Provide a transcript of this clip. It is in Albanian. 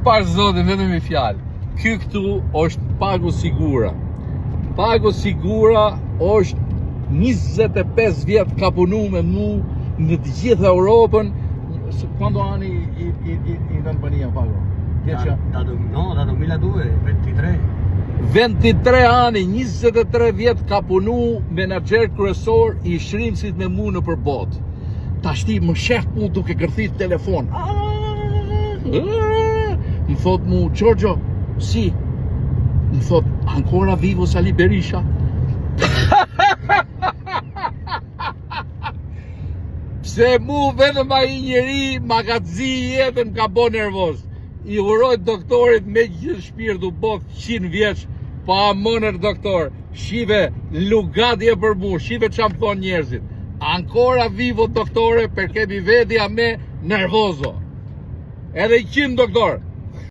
Pash zotin, vetëm i fjalë. Ky këtu është Pago Sigura. Pago Sigura është 25 vjet ka punu me mu në të gjithë Europën. Quando anni in compagnia Pago? Da 2002, 23. 23 ani, 23 vjet ka punu menaxher kryesor i Shrimsit me mu në përbot. Tashti më shef mu duke gërthit telefon. Më thot mu, Giorgio, si? Më thot, ancora vivo Sali Berisha? Pse mu vetëm ai njeri magazi jetën ka bo nervoz. I urojt doktorit me gjithë shpirtu both 100 vjeç, pa mënër doktor, shive lugatje për mu, shive që më thonë njerëzit. Ancora vivo doktore, perché mi vedi a me nervoso. Edhe 100 doktor,